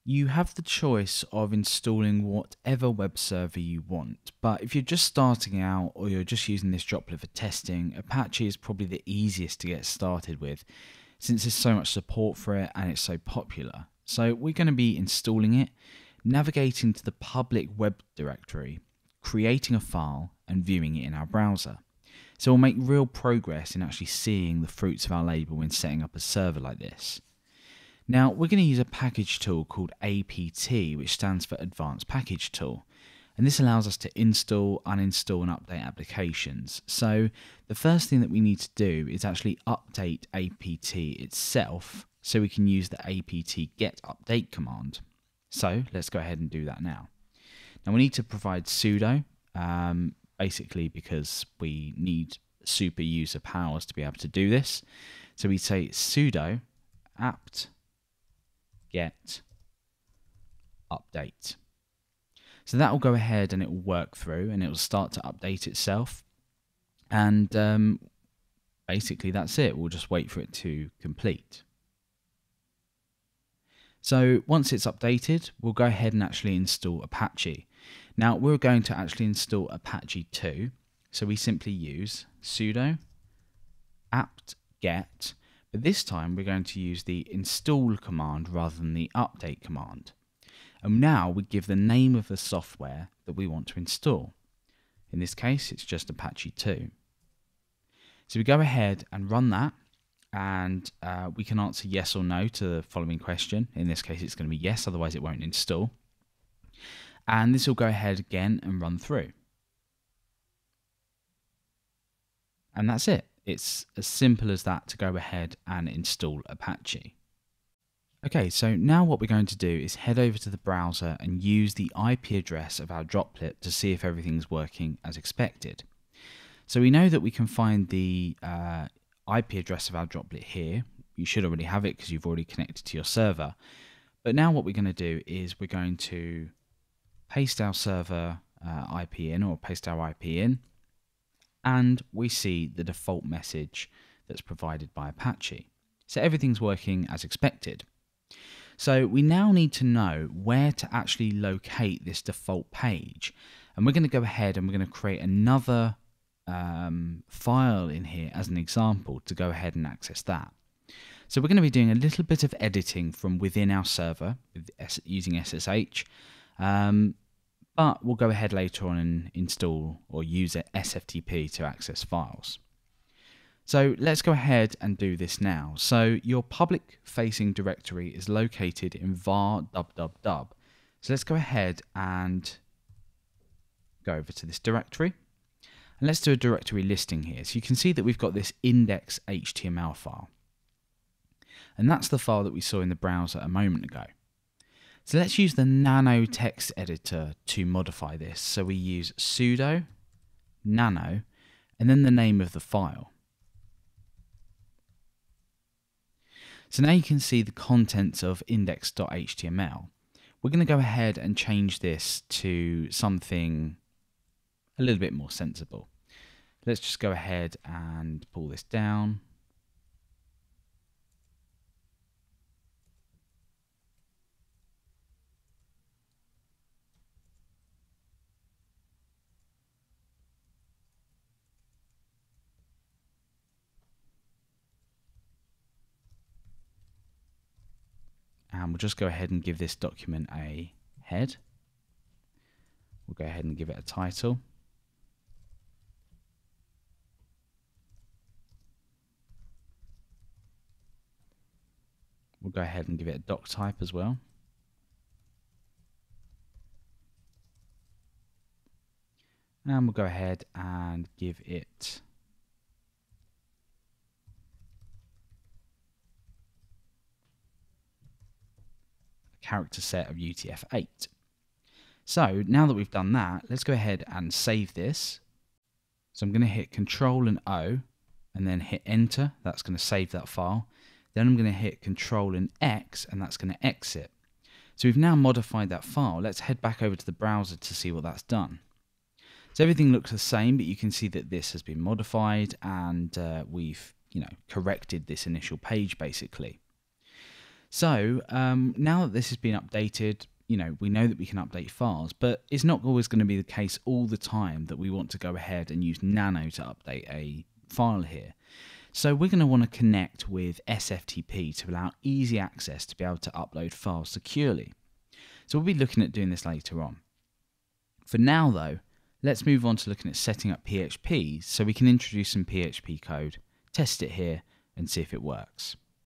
You have the choice of installing whatever web server you want, but if you're just starting out or you're just using this droplet for testing, Apache is probably the easiest to get started with since there's so much support for it and it's so popular. So we're going to be installing it, navigating to the public web directory, creating a file and viewing it in our browser. So we'll make real progress in actually seeing the fruits of our labour when setting up a server like this. Now we're going to use a package tool called Apt, which stands for Advanced Package Tool, and this allows us to install, uninstall and update applications. So the first thing that we need to do is actually update Apt itself so we can use the Apt-Get update command. So let's go ahead and do that now. Now we need to provide sudo, basically because we need super user powers to be able to do this. So we say sudo apt-get update. So that will go ahead and it will work through and it will start to update itself. And basically that's it. We'll just wait for it to complete. So once it's updated, we'll go ahead and actually install Apache. Now we're going to actually install Apache 2. So we simply use sudo apt-get, but this time we're going to use the install command rather than the update command. And now we give the name of the software that we want to install. In this case, it's just Apache 2. So we go ahead and run that, and we can answer yes or no to the following question. In this case, it's going to be yes, otherwise it won't install. And this will go ahead again and run through. And that's it. It's as simple as that to go ahead and install Apache. Okay, so now what we're going to do is head over to the browser and use the IP address of our droplet to see if everything's working as expected. So we know that we can find the IP address of our droplet here. You should already have it because you've already connected to your server. But now what we're going to do is we're going to paste our server IP in, or paste our IP in, and we see the default message that's provided by Apache. So everything's working as expected. So we now need to know where to actually locate this default page. And we're going to go ahead and we're going to create another file in here as an example to go ahead and access that. So we're going to be doing a little bit of editing from within our server using SSH. But we'll go ahead later on and install or use SFTP to access files. So let's go ahead and do this now. So your public facing directory is located in var /dub. So let's go ahead and go over to this directory. And let's do a directory listing here. So you can see that we've got this index.html file. And that's the file that we saw in the browser a moment ago. So let's use the nano text editor to modify this. So we use sudo nano and then the name of the file. So now you can see the contents of index.html. We're going to go ahead and change this to something a little bit more sensible. Let's just go ahead and pull this down. And we'll just go ahead and give this document a head. We'll go ahead and give it a title. We'll go ahead and give it a doc type as well. And we'll go ahead and give it character set of UTF-8. So now that we've done that, let's go ahead and save this. So I'm going to hit Control and O and then hit Enter. That's going to save that file. Then I'm going to hit Control and X and that's going to exit. So we've now modified that file. Let's head back over to the browser to see what that's done. So everything looks the same, but you can see that this has been modified and we've corrected this initial page basically. So now that this has been updated, we know that we can update files, but it's not always going to be the case all the time that we want to go ahead and use Nano to update a file here. So we're going to want to connect with SFTP to allow easy access to be able to upload files securely. So we'll be looking at doing this later on. For now though, let's move on to looking at setting up PHP so we can introduce some PHP code, test it here and see if it works.